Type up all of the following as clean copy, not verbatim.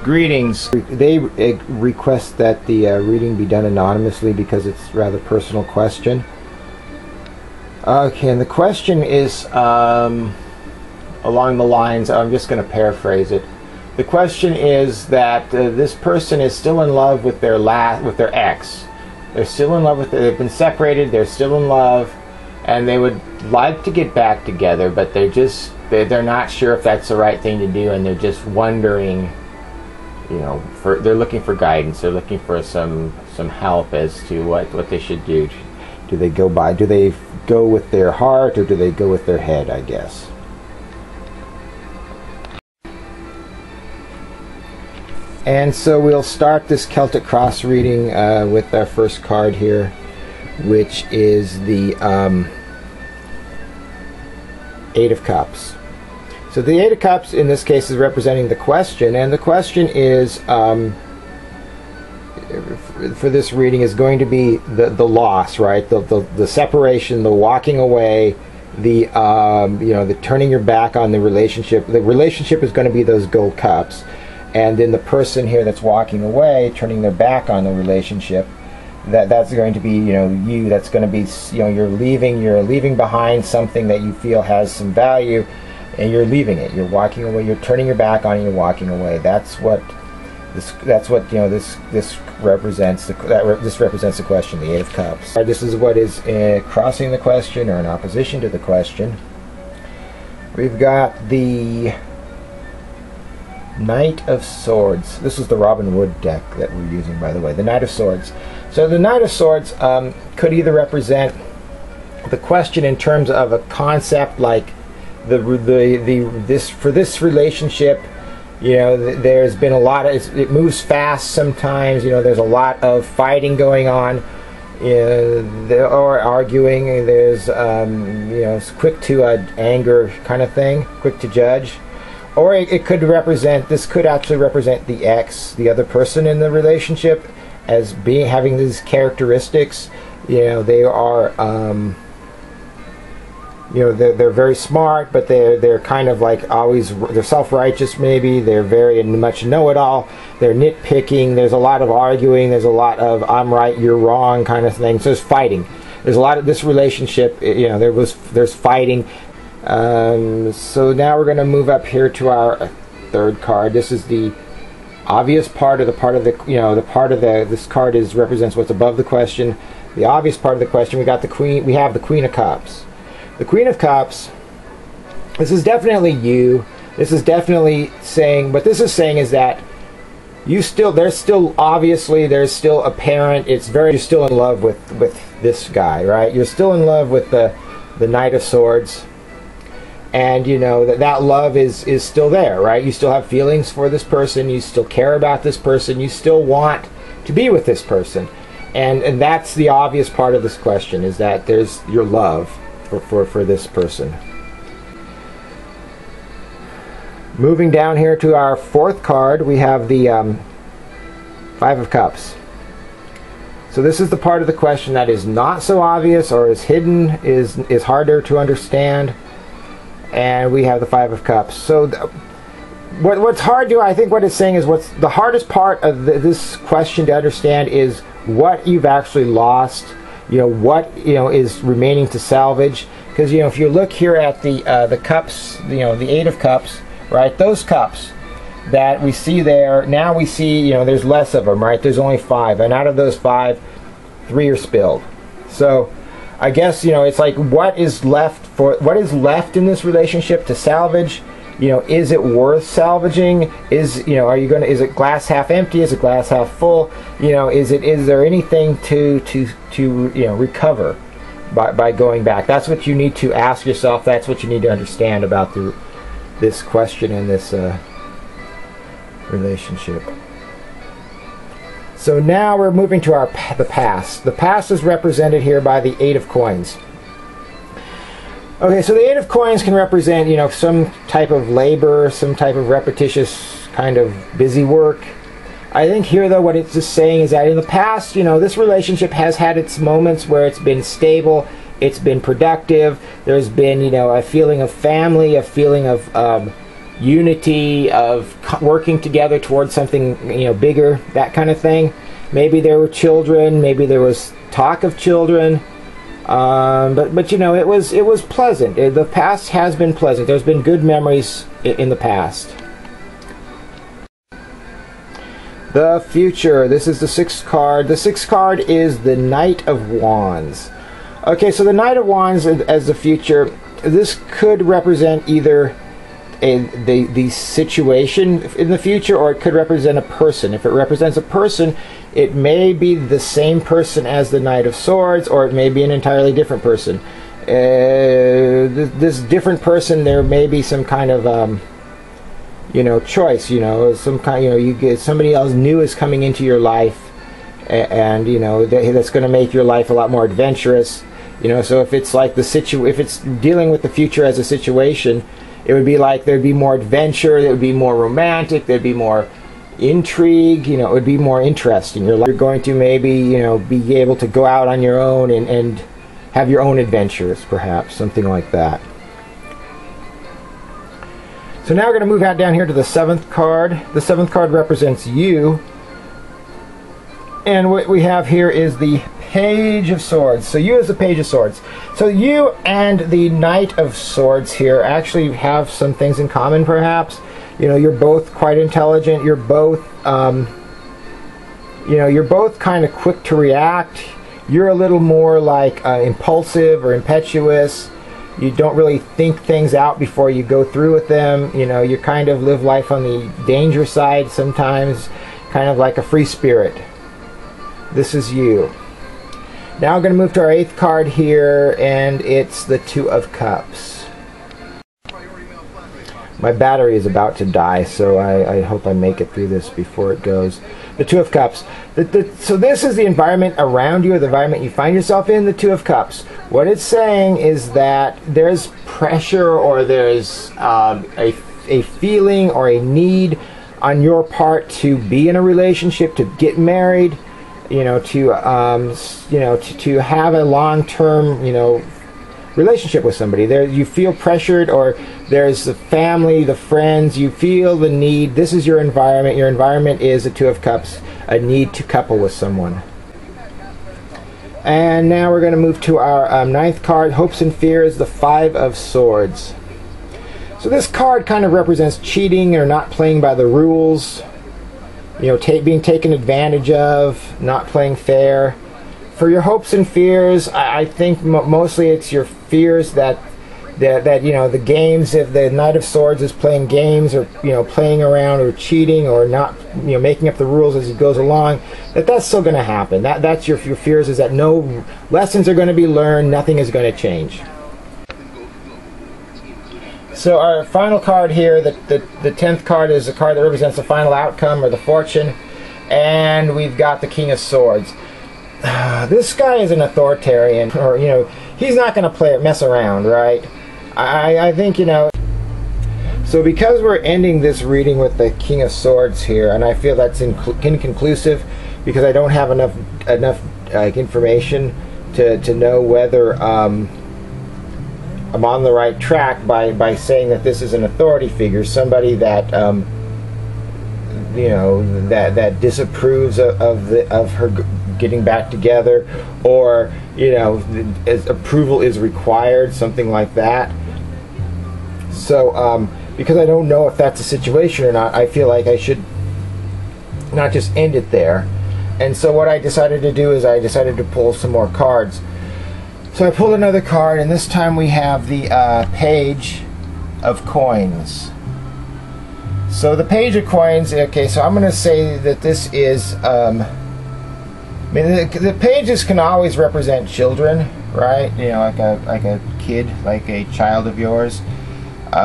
Greetings. They request that the reading be done anonymously because it's a rather personal question. Okay, and the question is along the lines, I'm just going to paraphrase it. The question is that this person is still in love with their ex. They're still in love with they've been separated, they're still in love, and they would like to get back together, but they're not sure if that's the right thing to do, and they're just wondering, you know, they're looking for guidance, they're looking for some help as to what they should do. Do they go with their heart, or do they go with their head, I guess. And so we'll start this Celtic Cross reading with our first card here, which is the Eight of Cups. So the Eight of Cups in this case is representing the question, and the question is, for this reading, is going to be the loss, right? The separation, the walking away, the turning your back on the relationship. The relationship is going to be those gold cups, and then the person here that's walking away, turning their back on the relationship, that's going to be, you. That's going to be, you're leaving behind something that you feel has some value, and you're leaving it. You're walking away. You're turning your back on it. You're walking away. That's what this represents. This represents the question, the Eight of Cups. This is what is crossing the question, or in opposition to the question. We've got the Knight of Swords. This is the Robin Hood deck that we're using, by the way. The Knight of Swords. So the Knight of Swords could either represent the question in terms of a concept like for this relationship. There's been a lot of, it moves fast sometimes. There's a lot of fighting going on, or arguing. There's it's quick to anger kind of thing, quick to judge. Or it could represent, this could actually represent the ex, the other person in the relationship, as having these characteristics. They are they're very smart, but they're kind of like always, they're self-righteous maybe, they're very much know-it-all, they're nitpicking, there's a lot of arguing, there's a lot of I'm right, you're wrong kind of thing. So there's fighting. There's a lot of this relationship, there's fighting. So now we're going to move up here to our third card. This is the obvious part of this card represents what's above the question. The obvious part of the question, we have the Queen of Cups. The Queen of Cups, this is definitely you. This is definitely saying, what this is saying is that there's still apparent, you're still in love with this guy, right? You're still in love with the Knight of Swords. And that love is still there, right? You still have feelings for this person. You still care about this person. You still want to be with this person. And that's the obvious part of this question, is that there's your love for this person. Moving down here to our fourth card, we have the Five of Cups. So this is the part of the question that is not so obvious, or is hidden, is harder to understand. And we have the Five of Cups. So what's hard to, I think what it's saying is, what's the hardest part of this question to understand is what you've actually lost, what is remaining to salvage. Because if you look here at the cups, the Eight of Cups, right? Those cups that we see there, now we see there's less of them, right? There's only 5, and out of those 5, 3 are spilled. So I guess it's like, what is left in this relationship to salvage? Is it worth salvaging? Is it glass half empty? Is it glass half full? Is there anything to recover by going back? That's what you need to ask yourself. That's what you need to understand about this question and this relationship. So now we're moving to the past. The past is represented here by the Eight of Coins. Okay, so the Eight of Coins can represent, some type of labor, some type of repetitious kind of busy work. I think here, though, what it's just saying is that in the past, this relationship has had its moments where it's been stable, it's been productive, there's been, a feeling of family, a feeling of unity, of working together towards something, you know, bigger, that kind of thing. Maybe there were children, maybe there was talk of children, but you know, it was pleasant. The past has been pleasant. There's been good memories in the past. The future. This is the 6th card. The 6th card is the Knight of Wands. Okay, so the Knight of Wands as the future, this could represent either the situation in the future, or it could represent a person. If it represents a person, it may be the same person as the Knight of Swords, or it may be an entirely different person. This different person, there may be some kind of you know, choice, you know, some kind, you know, you get somebody else new is coming into your life, and you know, that's going to make your life a lot more adventurous, you know. So if it's like if it's dealing with the future as a situation, it would be like there'd be more adventure, there would be more romantic, there'd be more intrigue, you know, it would be more interesting. You're going to maybe, you know, be able to go out on your own and have your own adventures, perhaps, something like that. So now we're going to move out down here to the 7th card. The 7th card represents you. And what we have here is the Page of Swords. So you as the Page of Swords. So you and the Knight of Swords here actually have some things in common, perhaps. You know, you're both quite intelligent. You're both, you know, you're both kind of quick to react. You're a little more like impulsive or impetuous. You don't really think things out before you go through with them. You know, you kind of live life on the danger side sometimes, kind of like a free spirit. This is you. Now we're going to move to our 8th card here, and it's the 2 of Cups. My battery is about to die, so I hope I make it through this before it goes. The 2 of Cups. So this is the environment around you, or the environment you find yourself in, the 2 of Cups. What it's saying is that there's pressure, or there's a feeling or a need on your part to be in a relationship, to get married, you know, to have a long-term, you know, relationship with somebody. There, you feel pressured, or there's the family, the friends, you feel the need. This is your environment. Your environment is a 2 of Cups, a need to couple with someone. And now we're going to move to our 9th card, Hopes and Fears, the 5 of Swords. So this card kind of represents cheating or not playing by the rules, you know, being taken advantage of, not playing fair. For your hopes and fears, I think mostly it's your fears that you know, the games, if the Knight of Swords is playing games, or you know, playing around or cheating, or not, you know, making up the rules as he goes along, that's still going to happen. That's your fears, is that no lessons are going to be learned, nothing is going to change. So our final card here, the 10th card, is a card that represents the final outcome, or the fortune, and we've got the King of Swords. This guy is an authoritarian, or you know, he's not going to mess around, right? I think, you know. So because we're ending this reading with the King of Swords here, and I feel that's inconclusive, because I don't have enough information to know whether I'm on the right track by saying that this is an authority figure, somebody that you know, that disapproves of her getting back together, or you know, as approval is required, something like that. So because I don't know if that's a situation or not, I feel like I should not just end it there. And so what I decided to do is I decided to pull some more cards. So I pulled another card, and this time we have the Page of Coins. So the Page of Coins, okay, so I'm going to say that this is, I mean, the pages can always represent children, right? You know, like a kid, like a child of yours. But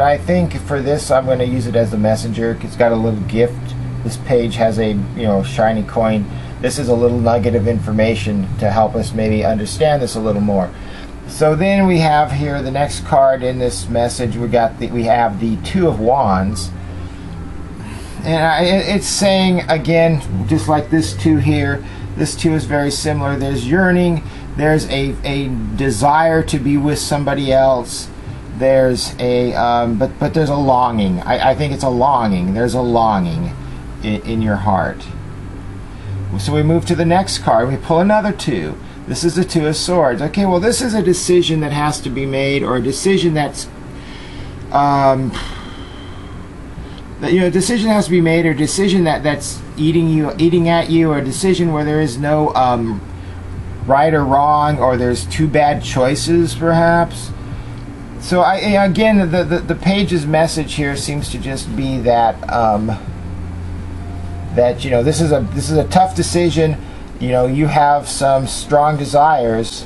I think for this, I'm going to use it as the messenger. It's got a little gift. This page has a, you know, shiny coin. This is a little nugget of information to help us maybe understand this a little more. So then we have here the next card in this message. We have the 2 of Wands, and it's saying again, just like this 2 here. This 2 is very similar. There's yearning. There's a desire to be with somebody else. there's a but there's a longing. I think it's a longing. There's a longing in your heart. So we move to the next card. We pull another 2. This is the 2 of Swords. Okay, well, this is a decision that has to be made, or a decision that's a decision has to be made, or a decision that's eating at you, or a decision where there is no right or wrong, or there's 2 bad choices, perhaps. So again, the page's message here seems to just be that that this is a tough decision. You have some strong desires.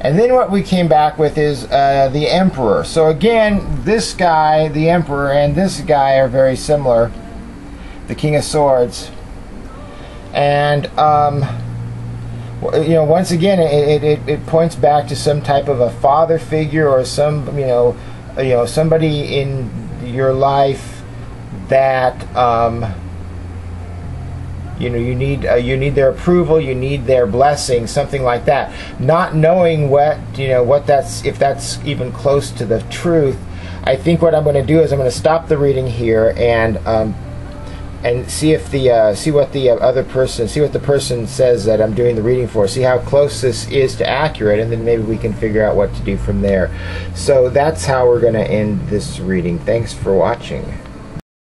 And then what we came back with is the Emperor. So again, this guy, the Emperor, and this guy are very similar, the King of Swords. And once again, it points back to some type of a father figure, or some somebody in your life that you need their approval, you need their blessing, something like that. Not knowing if that's even close to the truth. I think what I'm going to do is I'm going to stop the reading here and see what the person says that I'm doing the reading for. See how close this is to accurate, and then maybe we can figure out what to do from there. So that's how we're going to end this reading. Thanks for watching.